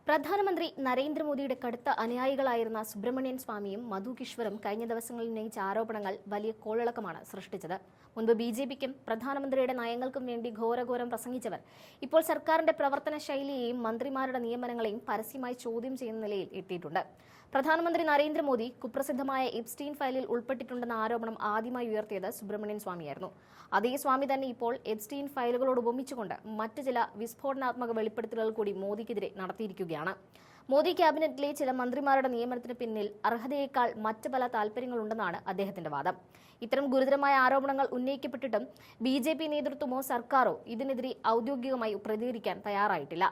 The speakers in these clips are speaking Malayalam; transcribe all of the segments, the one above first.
പ്രധാനമന്ത്രി നരേന്ദ്രമോദിയുടെ കടുത്ത അനുയായികളായിരുന്ന സുബ്രഹ്മണ്യൻ സ്വാമിയും മധു കിശ്വറും കഴിഞ്ഞ ദിവസങ്ങളിൽ ഉന്നയിച്ച ആരോപണങ്ങൾ വലിയ കോളിളക്കമാണ് സൃഷ്ടിച്ചത്. മുൻപ് ബിജെപിക്കും പ്രധാനമന്ത്രിയുടെ നയങ്ങൾക്കും വേണ്ടി ഘോരഘോരം പ്രസംഗിച്ചവർ ഇപ്പോൾ സർക്കാരിന്റെ പ്രവർത്തന ശൈലിയെയും മന്ത്രിമാരുടെ നിയമനങ്ങളെയും പരസ്യമായി ചോദ്യം ചെയ്യുന്ന നിലയിൽ എത്തിയിട്ടുണ്ട്. പ്രധാനമന്ത്രി നരേന്ദ്രമോദി കുപ്രസിദ്ധമായ എപ്സ്റ്റീൻ ഫയലിൽ ഉൾപ്പെട്ടിട്ടുണ്ടെന്ന ആരോപണം ആദ്യമായി ഉയർത്തിയത് സുബ്രഹ്മണ്യൻ സ്വാമിയായിരുന്നു. അതേ സ്വാമി തന്നെ ഇപ്പോൾ എപ്സ്റ്റീൻ ഫയലുകളോട് ഉപമിച്ചുകൊണ്ട് മറ്റ് ചില വിസ്ഫോടനാത്മക വെളിപ്പെടുത്തലുകൾ കൂടി മോദിക്കെതിരെ നടത്തിയിരിക്കുകയാണ്. മോദി ക്യാബിനറ്റിലെ ചില മന്ത്രിമാരുടെ നിയമനത്തിന് പിന്നിൽ അർഹതയേക്കാൾ മറ്റ് പല താൽപര്യങ്ങളുണ്ടെന്നാണ് അദ്ദേഹത്തിന്റെ വാദം. ഇത്തരം ഗുരുതരമായ ആരോപണങ്ങൾ ഉന്നയിക്കപ്പെട്ടിട്ടും ബിജെപി നേതൃത്വമോ സർക്കാരോ ഇതിനെതിരെ ഔദ്യോഗികമായി പ്രതികരിക്കാൻ തയ്യാറായിട്ടില്ല.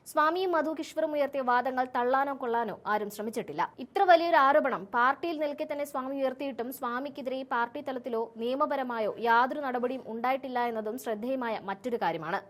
സ്വാമിയും മധു കിശ്വറും ഉയർത്തിയ വാദങ്ങൾ തള്ളാനോ കൊള്ളാനോ ആരും ശ്രമിച്ചിട്ടില്ല. ഇത്ര വലിയൊരു ആരോപണം പാർട്ടിയിൽ നിൽക്കെ തന്നെ സ്വാമി ഉയർത്തിയിട്ടും സ്വാമിക്കെതിരെ പാർട്ടി തലത്തിലോ നിയമപരമായോ യാതൊരു നടപടിയും ഉണ്ടായിട്ടില്ല എന്നതും ശ്രദ്ധേയമായ മറ്റൊരു കാര്യമാണ്.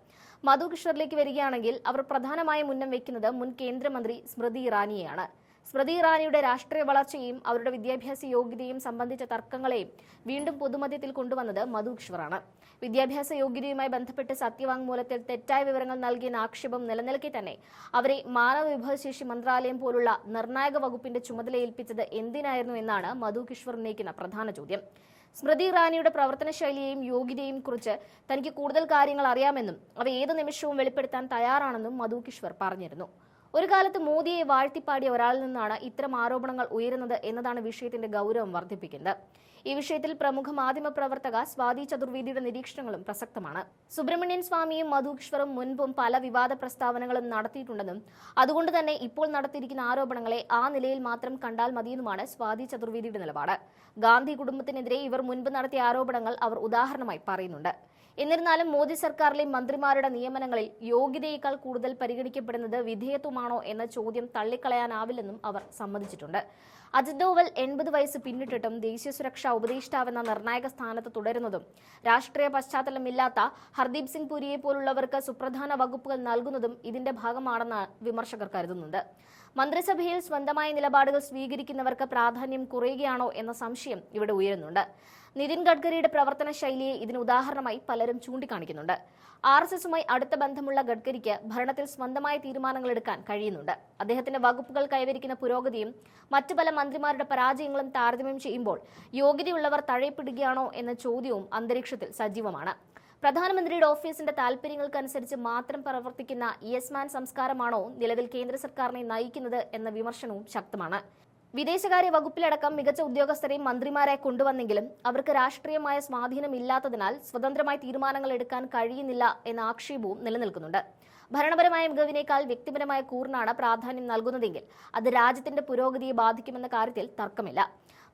മധു കിശ്വറിലേക്ക് വരികയാണെങ്കിൽ അവർ പ്രധാനമായും ഉന്നം വെക്കുന്നത് മുൻ കേന്ദ്രമന്ത്രി സ്മൃതി ഇറാനിയെയാണ്. സ്മൃതി ഇറാനിയുടെ രാഷ്ട്രീയ വളർച്ചയും അവരുടെ വിദ്യാഭ്യാസ യോഗ്യതയും സംബന്ധിച്ച തർക്കങ്ങളെയും വീണ്ടും പൊതുമധ്യത്തിൽ കൊണ്ടുവന്നത് മധു കിശ്വറാണ്. വിദ്യാഭ്യാസ യോഗ്യതയുമായി ബന്ധപ്പെട്ട് സത്യവാങ്മൂലത്തിൽ തെറ്റായ വിവരങ്ങൾ നൽകിയെന്ന ആക്ഷേപം നിലനിൽക്കെ തന്നെ അവരെ മാനവ വിഭവശേഷി മന്ത്രാലയം പോലുള്ള നിർണായക വകുപ്പിന്റെ ചുമതല ഏൽപ്പിച്ചത് എന്തിനായിരുന്നു എന്നാണ് മധു കിശ്വർ ഉന്നയിക്കുന്ന പ്രധാന ചോദ്യം. സ്മൃതി ഇറാനിയുടെ പ്രവർത്തന ശൈലിയെയും യോഗ്യതയും കുറിച്ച് തനിക്ക് കൂടുതൽ കാര്യങ്ങൾ അറിയാമെന്നും അവ ഏത് നിമിഷവും വെളിപ്പെടുത്താൻ തയ്യാറാണെന്നും മധു കിശ്വർ പറഞ്ഞിരുന്നു. ഒരു കാലത്ത് മോദിയെ വാഴ്ത്തിപ്പാടിയ ഒരാളിൽ നിന്നാണ് ഇത്തരം ആരോപണങ്ങൾ ഉയരുന്നത് എന്നതാണ് വിഷയത്തിന്റെ ഗൗരവം വർദ്ധിപ്പിക്കുന്നത്. ഈ വിഷയത്തിൽ പ്രമുഖ മാധ്യമ പ്രവർത്തക സ്വാതി ചതുർവേദിയുടെ നിരീക്ഷണങ്ങളും പ്രസക്തമാണ്. സുബ്രഹ്മണ്യൻ സ്വാമിയും മധു കിശ്വറും മുൻപും പല വിവാദ പ്രസ്താവനകളും നടത്തിയിട്ടുണ്ടെന്നും അതുകൊണ്ട് തന്നെ ഇപ്പോൾ നടത്തിയിരിക്കുന്ന ആരോപണങ്ങളെ ആ നിലയിൽ മാത്രം കണ്ടാൽ മതിയെന്നുമാണ് സ്വാതി ചതുർവേദിയുടെ നിലപാട്. ഗാന്ധി കുടുംബത്തിനെതിരെ ഇവർ മുൻപ് നടത്തിയ ആരോപണങ്ങൾ അവർ ഉദാഹരണമായി പറയുന്നുണ്ട്. എന്നിരുന്നാലും മോദി സർക്കാരിലെ മന്ത്രിമാരുടെ നിയമനങ്ങളിൽ യോഗ്യതയേക്കാൾ കൂടുതൽ പരിഗണിക്കപ്പെടുന്നത് വിധേയത്വമാണോ എന്ന ചോദ്യം തള്ളിക്കളയാനാവില്ലെന്നും അവർ സമ്മതിച്ചിട്ടുണ്ട്. അജിത് ഡോവൽ 80 വയസ്സ് പിന്നിട്ടിട്ടും ദേശീയ സുരക്ഷാ ഉപദേഷ്ടാവെന്ന നിർണായക സ്ഥാനത്ത് തുടരുന്നതും രാഷ്ട്രീയ പശ്ചാത്തലമില്ലാത്ത ഹർദീപ് സിംഗ് പുരിയെ പോലുള്ളവർക്ക് സുപ്രധാന വകുപ്പുകൾ നൽകുന്നതും ഇതിന്റെ ഭാഗമാണെന്ന് വിമർശകർ കരുതുന്നുണ്ട്. മന്ത്രിസഭയിൽ സ്വന്തമായ നിലപാടുകൾ സ്വീകരിക്കുന്നവർക്ക് പ്രാധാന്യം കുറയുകയാണോ എന്ന സംശയം ഇവിടെ ഉയരുന്നുണ്ട്. നിതിൻ ഗഡ്കരിയുടെ പ്രവർത്തന ശൈലിയെ ഇതിന് ഉദാഹരണമായി പലരും ചൂണ്ടിക്കാണിക്കുന്നുണ്ട്. RSSുമായി അടുത്ത ബന്ധമുള്ള ഗഡ്കരിക്ക് ഭരണത്തിൽ സ്വന്തമായ തീരുമാനങ്ങൾ എടുക്കാൻ കഴിയുന്നുണ്ട്. അദ്ദേഹത്തിന്റെ വകുപ്പുകൾ കൈവരിക്കുന്ന പുരോഗതിയും മറ്റു പല മന്ത്രിമാരുടെ പരാജയങ്ങളും താരതമ്യം ചെയ്യുമ്പോൾ യോഗ്യതയുള്ളവർ തഴയപ്പെടുകയാണോ എന്ന ചോദ്യവും അന്തരീക്ഷത്തിൽ സജീവമാണ്. പ്രധാനമന്ത്രിയുടെ ഓഫീസിന്റെ താൽപര്യങ്ങൾക്കനുസരിച്ച് മാത്രം പ്രവർത്തിക്കുന്ന യെസ് മാൻ സംസ്കാരമാണോ നിലവിൽ കേന്ദ്ര സർക്കാരിനെ നയിക്കുന്നത് എന്ന വിമർശനവും ശക്തമാണ്. വിദേശകാര്യ വകുപ്പിലടക്കം മികച്ച ഉദ്യോഗസ്ഥരെ മന്ത്രിമാരെ കൊണ്ടുവന്നെങ്കിലും അവർക്ക് രാഷ്ട്രീയമായ സ്വാധീനമില്ലാത്തതിനാൽ സ്വതന്ത്രമായി തീരുമാനങ്ങൾ എടുക്കാൻ കഴിയുന്നില്ല എന്ന ആക്ഷേപവും നിലനിൽക്കുന്നുണ്ട്. ഭരണപരമായ മികവിനേക്കാൾ വ്യക്തിപരമായ കൂറിനാണ് പ്രാധാന്യം നൽകുന്നതെങ്കിൽ അത് രാജ്യത്തിന്റെ പുരോഗതിയെ ബാധിക്കുമെന്ന കാര്യത്തിൽ തർക്കമില്ല.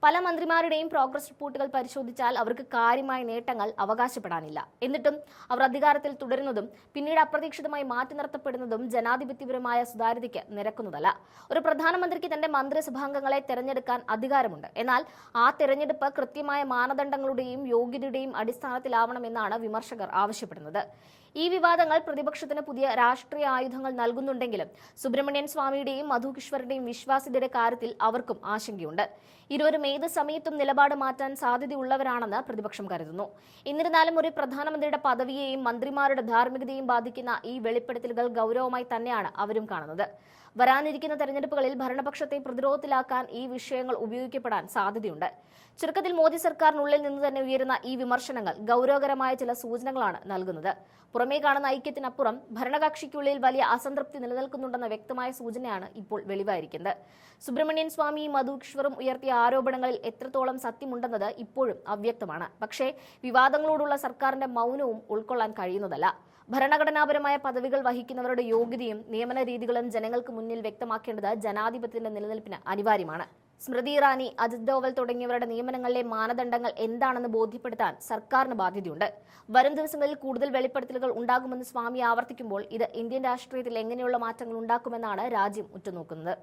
പല മന്ത്രിമാരുടെയും പ്രോഗ്രസ് റിപ്പോർട്ടുകൾ പരിശോധിച്ചാൽ അവർക്ക് കാര്യമായ നേട്ടങ്ങൾ അവകാശപ്പെടാനില്ല. എന്നിട്ടും അവർ അധികാരത്തിൽ തുടരുന്നതും പിന്നീട് അപ്രതീക്ഷിതമായി മാറ്റി നിർത്തപ്പെടുന്നതും ജനാധിപത്യപരമായ സുതാര്യതയ്ക്ക് നിരക്കുന്നതല്ല. ഒരു പ്രധാനമന്ത്രിക്ക് തന്റെ മന്ത്രിസഭാംഗങ്ങളെ തെരഞ്ഞെടുക്കാൻ അധികാരമുണ്ട്. എന്നാൽ ആ തെരഞ്ഞെടുപ്പ് കൃത്യമായ മാനദണ്ഡങ്ങളുടെയും യോഗ്യതയുടെയും അടിസ്ഥാനത്തിലാവണമെന്നാണ് വിമർശകർ ആവശ്യപ്പെടുന്നത്. ഈ വിവാദങ്ങൾ പ്രതിപക്ഷത്തിന് പുതിയ രാഷ്ട്രീയ ആയുധങ്ങൾ നൽകുന്നുണ്ടെങ്കിലും സുബ്രഹ്മണ്യൻ സ്വാമിയുടെയും മധു കിശ്വറുടെയും വിശ്വാസ്യതയുടെ കാര്യത്തിൽ അവർക്കും ആശങ്കയുണ്ട്. ഇരുവരും ഏത് സമയത്തും നിലപാട് മാറ്റാൻ സാധ്യതയുള്ളവരാണെന്ന് പ്രതിപക്ഷം കരുതുന്നു. എന്നിരുന്നാലും ഒരു പ്രധാനമന്ത്രിയുടെ പദവിയെയും മന്ത്രിമാരുടെ ധാർമ്മികതയെയും ബാധിക്കുന്ന ഈ വെളിപ്പെടുത്തലുകൾ ഗൗരവമായി തന്നെയാണ് അവരും കാണുന്നത്. വരാനിരിക്കുന്ന തെരഞ്ഞെടുപ്പുകളിൽ ഭരണപക്ഷത്തെ പ്രതിരോധത്തിലാക്കാൻ ഈ വിഷയങ്ങൾ ഉപയോഗിക്കപ്പെടാൻ സാധ്യതയുണ്ട്. ചുരുക്കത്തിൽ മോദി സർക്കാരിനുള്ളിൽ നിന്ന് തന്നെ ഉയരുന്ന ഈ വിമർശനങ്ങൾ ഗൗരവകരമായ ചില സൂചനകളാണ് നൽകുന്നത്. പുറമേ കാണുന്ന ഐക്യത്തിനപ്പുറം ഭരണകക്ഷിക്കുള്ളിൽ വലിയ അസംതൃപ്തി നിലനിൽക്കുന്നുണ്ടെന്ന വ്യക്തമായ സൂചനയാണ് ഇപ്പോൾ വെളിവായിരിക്കുന്നത്. സുബ്രഹ്മണ്യൻ സ്വാമിയും മധു കിശ്വറും ഉയർത്തിയ ആരോപണങ്ങളിൽ എത്രത്തോളം സത്യമുണ്ടെന്നത് ഇപ്പോഴും അവ്യക്തമാണ്. പക്ഷേ വിവാദങ്ങളോടുള്ള സർക്കാരിന്റെ മൗനവും ഉൾക്കൊള്ളാൻ കഴിയുന്നതല്ല. ഭരണഘടനാപരമായ പദവികൾ വഹിക്കുന്നവരുടെ യോഗ്യതയും നിയമന രീതികളും ജനങ്ങൾക്ക് മുന്നിൽ വ്യക്തമാക്കേണ്ടത് ജനാധിപത്യത്തിന്റെ നിലനിൽപ്പിന് അനിവാര്യമാണ്. സ്മൃതി ഇറാനി, അജിത് ഡോവൽ തുടങ്ങിയവരുടെ നിയമനങ്ങളിലെ മാനദണ്ഡങ്ങൾ എന്താണെന്ന് ബോധ്യപ്പെടുത്താൻ സർക്കാരിന് ബാധ്യതയുണ്ട്. വരും ദിവസങ്ങളിൽ കൂടുതൽ വെളിപ്പെടുത്തലുകൾ ഉണ്ടാകുമെന്ന് സ്വാമി ആവർത്തിക്കുമ്പോൾ ഇത് ഇന്ത്യൻ രാഷ്ട്രീയത്തിൽ എങ്ങനെയുള്ള മാറ്റങ്ങൾ ഉണ്ടാക്കുമെന്നാണ് രാജ്യം ഉറ്റുനോക്കുന്നത്.